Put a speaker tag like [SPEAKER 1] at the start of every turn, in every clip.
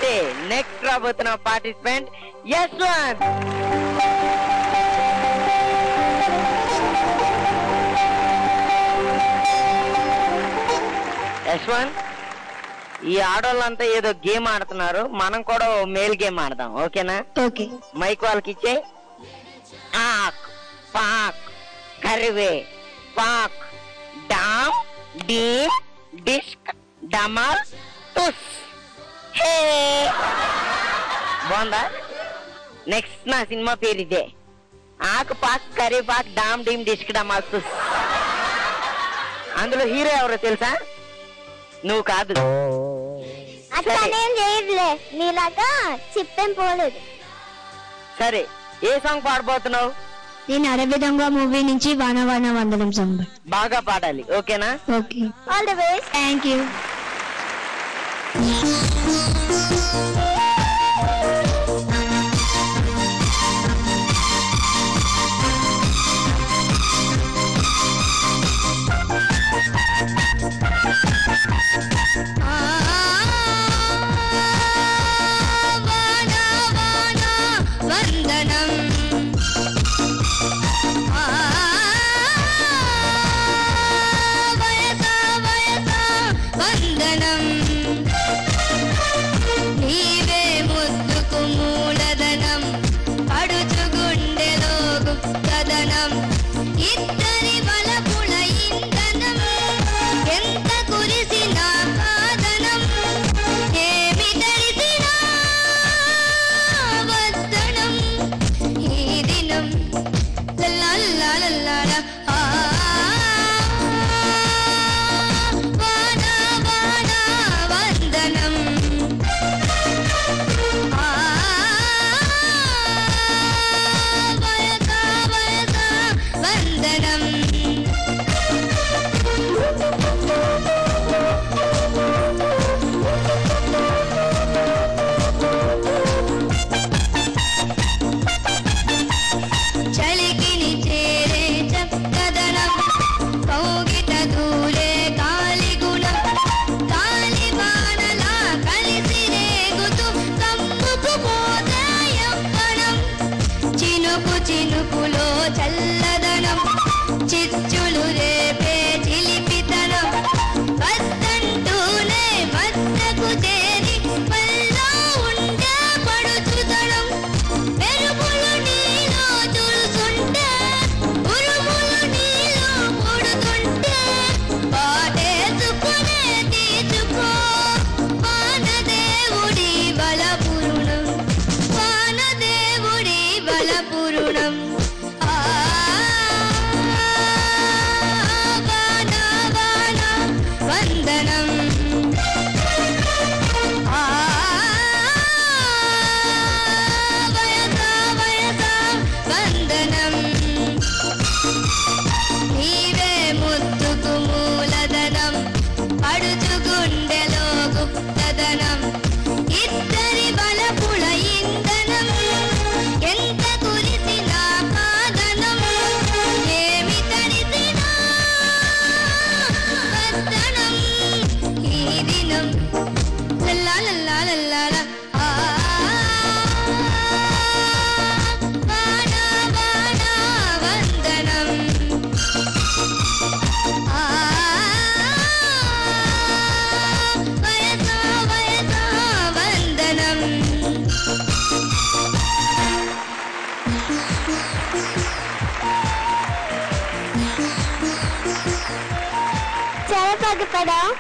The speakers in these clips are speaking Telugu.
[SPEAKER 1] అయితే నెక్స్ట్ రాబోతున్న పార్టిసిపెంట్ యశ్వంత్. యశ్వంత్, ఈ ఆడోళ్ళంతా ఏదో గేమ్ ఆడుతున్నారు, మనం కూడా మేల్ గేమ్ ఆడదాం, ఓకేనా?
[SPEAKER 2] ఓకే.
[SPEAKER 1] మైక్ వాళ్ళకి ఇచ్చే. ఆక్ పాక్ కరివే పాక్ డామ్ డీమ్ డిస్క్ డమల్ టుస్. హే, బాగుందా? నెక్స్ట్ నా సినిమా పేరు ఇదే, ఆకు పాక్ కర్రీ పాక్ డామ్ డీమ్ డిస్క్ డమల్ టుస్. అందులో హీరో ఎవరో తెలుసా? నువ్వు కాదు.
[SPEAKER 2] నీలాగా చిప్పేం పోలేదు.
[SPEAKER 1] సరే, ఏ సాంగ్ పాడబోతున్నావు?
[SPEAKER 2] నేను అరవిధంగా మూవీ నుంచి వాన వాన వందనం సాంగ్.
[SPEAKER 1] బాగా పాడాలి, ఓకేనా?
[SPEAKER 2] Okay. All the best. Thank you.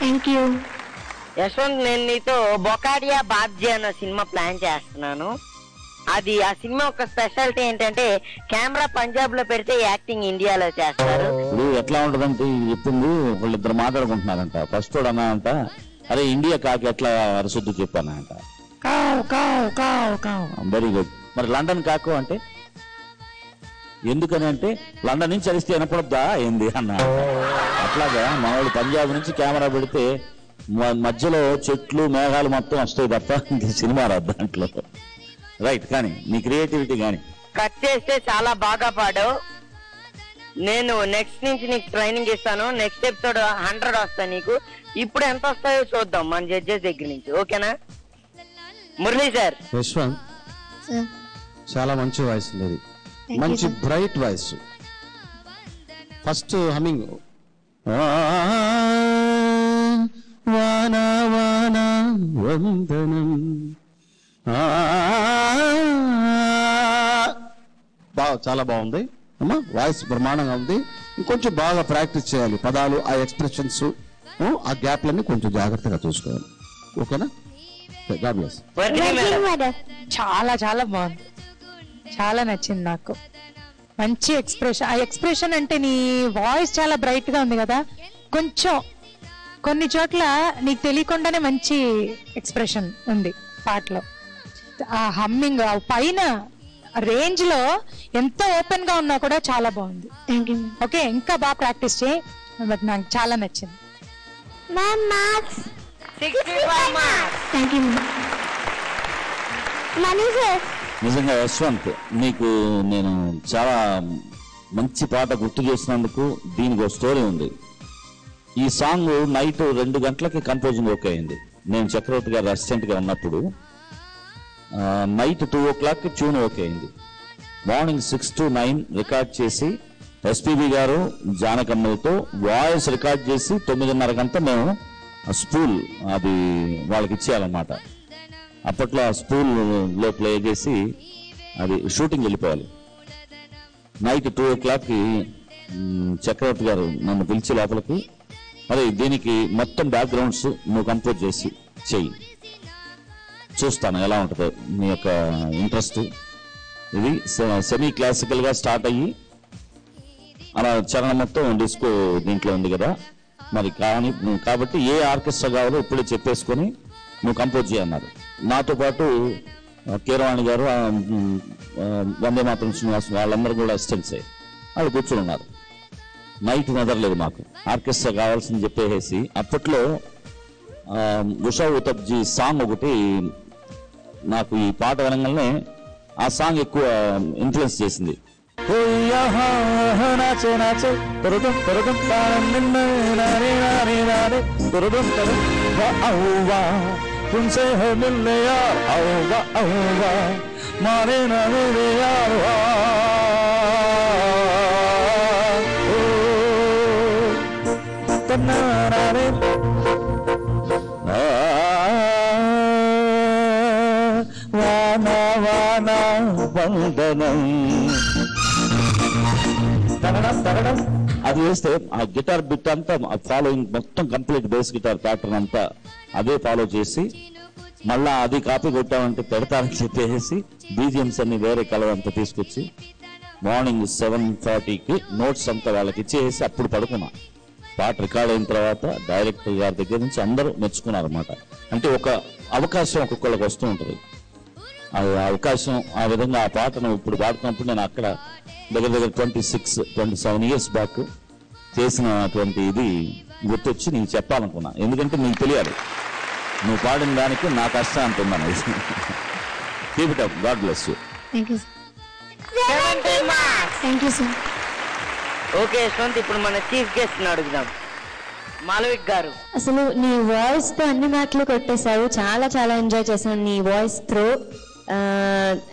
[SPEAKER 2] Thank you.
[SPEAKER 1] Yashwant, నేను నీతో బొకాడియా బాబ్జీ అన్న సినిమా ప్లాన్ చేస్తున్నాను. అది ఆ సినిమా ఒక స్పెషాలిటీ ఏంటంటే కెమెరా పంజాబ్ లో పెడితే యాక్టింగ్ ఇండియాలో చేస్తారు.
[SPEAKER 3] ఎట్లా ఉంటదంటే చెప్పింది, వాళ్ళిద్దరు మాట్లాడుకుంటున్నారంట. ఫస్ట్ కూడా అన్నానంట, అదే ఇండియా కాకి ఎట్లా అరసుద్దు చెప్పానంట. Very good. మరి లండన్ కాకు అంటే ఎందుకని అంటే లండన్ నుంచి అరిస్తే వినపడద్దా ఏంది అన్న. అట్లాగా మన వాళ్ళు పంజాబ్ నుంచి కెమెరా పెడితే మధ్యలో చెట్లు మేఘాలు మొత్తం వస్తాయి తప్ప సినిమా రాదు దాంట్లో. రైట్, కానీ నీ క్రియేటివిటీ కానీ
[SPEAKER 1] కట్ చేస్తే చాలా బాగా పాడావు. నేను నెక్స్ట్ నుంచి నీకు ట్రైనింగ్ ఇస్తాను. నెక్స్ట్ ఎపిసోడ్ 100 వస్తాయి నీకు. ఇప్పుడు ఎంత వస్తాయో చూద్దాం మన జడ్జెస్ దగ్గర నుంచి, ఓకేనా? మురళి సార్.
[SPEAKER 4] యశ్వంత్
[SPEAKER 2] సార్
[SPEAKER 4] చాలా మంచి వాయిస్ లేదు,
[SPEAKER 2] you,
[SPEAKER 4] మంచి
[SPEAKER 2] sir.
[SPEAKER 4] Bright voice. First humming వానా వానా వందనం చాలా బాగుంది అమ్మా, వాయిస్ బ్రహ్మాండంగా ఉంది. ఇంకొంచెం బాగా ప్రాక్టీస్ చేయాలి, పదాలు, ఆ ఎక్స్ప్రెషన్స్, ఆ గ్యాప్లన్నీ కొంచెం జాగ్రత్తగా చూసుకోవాలి. ఓకేనా? God bless.
[SPEAKER 1] వర్ధిని మేడం.
[SPEAKER 5] చాలా చాలా బాగుంది, చాలా నచ్చింది నాకు. మంచి ఎక్స్ప్రెషన్, ఆ ఎక్స్ప్రెషన్ అంటే నీ వాయిస్ చాలా బ్రైట్ గా ఉంది కదా, కొంచెం కొన్ని చోట్ల నీకు తెలియకుండానే మంచి ఎక్స్ప్రెషన్ ఉంది పాటలో. ఆ హమ్మింగ్, ఆ పైన రేంజ్ లో ఎంత ఓపెన్ గా ఉన్నా కూడా చాలా బాగుంది.
[SPEAKER 2] థ్యాంక్ యూ
[SPEAKER 5] ఓకే, ఇంకా బాగా ప్రాక్టీస్ చేయి. బట్ నాకు చాలా నచ్చింది.
[SPEAKER 2] Ma'am. Marks
[SPEAKER 1] 65 marks.
[SPEAKER 2] Thank you money sir.
[SPEAKER 3] నిజంగా యశ్వంత్, నీకు నేను చాలా మంచి పాట గుర్తు చేసినందుకు. దీనికి ఒక స్టోరీ ఉంది. ఈ సాంగ్ నైట్ 2 గంటలకి కంపోజింగ్ ఓకే అయింది. నేను చక్రవర్తి గారు అసిస్టెంట్ గా ఉన్నప్పుడు నైట్ 2 o'clock ట్యూన్ ఓకే అయింది. మార్నింగ్ 6 to 9 రికార్డ్ చేసి ఎస్పీబీ గారు జానకమ్మలతో వాయిస్ రికార్డ్ చేసి 9:30 మేము స్పూల్ అది వాళ్ళకి ఇచ్చేయాలన్నమాట. అప్పట్లో ఆ స్పూల్ లో ప్లే చేసి అది షూటింగ్ వెళ్ళిపోవాలి. నైట్ 2 o'clock చక్రవర్తి గారు నన్ను పిలిచి లోపలికి, మరి దీనికి మొత్తం బ్యాక్గ్రౌండ్స్ నువ్వు కంపోజ్ చేసి చెయ్యి, చూస్తాను ఎలా ఉంటుందో నీ యొక్క ఇంట్రెస్ట్. ఇది సెమీ క్లాసికల్ గా స్టార్ట్ అయ్యి అలా చరణం మొత్తం డిస్కో దీంట్లో ఉంది కదా, మరి కాబట్టి ఏ ఆర్కెస్ట్రా కావాలో ఇప్పుడే చెప్పేసుకొని నువ్వు కంపోజ్ చేయన్నారు. నాతో పాటు కీరవాణి గారు, వందే మాతరం శ్రీనివాస్ వాళ్ళందరూ కూడా అసిస్టెంట్స్ అయ్యి వాళ్ళు కూర్చొని ఉన్నారు. నైట్ నిద్రలేదు మాకు, ఆర్కెస్ట్రా కావాల్సింది చెప్పేసి. అప్పట్లో ఉషా ఉతబ్జీ సాంగ్ ఒకటి నాకు ఈ పాట వినగానే ఆ సాంగ్ ఎక్కువ ఇన్ఫ్లుయెన్స్ చేసింది. అది వేస్తే ఆ గిటార్ బిట్ అంతా ఫాలోయింగ్ మొత్తం కంప్లీట్ బేస్ గిటార్ ప్యాటర్న్ అంతా అదే ఫాలో చేసి మళ్ళా అది కాపీ కొట్టామంటే పెడతారని చెప్పేసి బీజిఎంస్ అన్ని వేరే కలర్ అంతా తీసుకొచ్చి మార్నింగ్ 7:40కి నోట్స్ అంతా వాళ్ళకి ఇచ్చేసి అప్పుడు పడుకున్నా. పాట రికార్డ్ అయిన తర్వాత డైరెక్టర్ గారి దగ్గర నుంచి అందరూ మెచ్చుకున్నారు అనమాట. అంటే ఒక అవకాశం ఒక్కొక్కళ్ళకి వస్తూ ఉంటుంది. ఆ అవకాశం ఆ విధంగా ఆ పాటను ఇప్పుడు పాడుతున్నప్పుడు నేను అక్కడ దగ్గర 26-27 years బ్యాక్ చేసినటువంటి ఇది గుర్తొచ్చి నీకు చెప్పాలనుకున్నా. ఎందుకంటే నీకు తెలియాలి, నువ్వు పాడిన దానికి నా కష్టం అంటున్నాను. Keep it up, God bless you.
[SPEAKER 2] Thank you
[SPEAKER 1] 70 marks.
[SPEAKER 2] Thank you sir.
[SPEAKER 1] Okay Yashwant, ఇప్పుడు మన చీఫ్ గెస్ట్ ని అడుగుదాం. మాలవిక్ గారు.
[SPEAKER 2] అసలు నీ వాయిస్ తో అన్ని మాటలు కొట్టేశావు. చాలా చాలా ఎంజాయ్ చేశాను నీ voice throw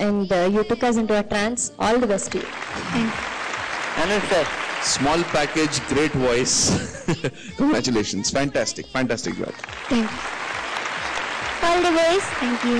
[SPEAKER 2] and you took us into a trance. All the best to you.
[SPEAKER 1] Anu sir.
[SPEAKER 6] Small package, great voice. Congratulations. Fantastic job.
[SPEAKER 2] Thank you. All the best. Thank you.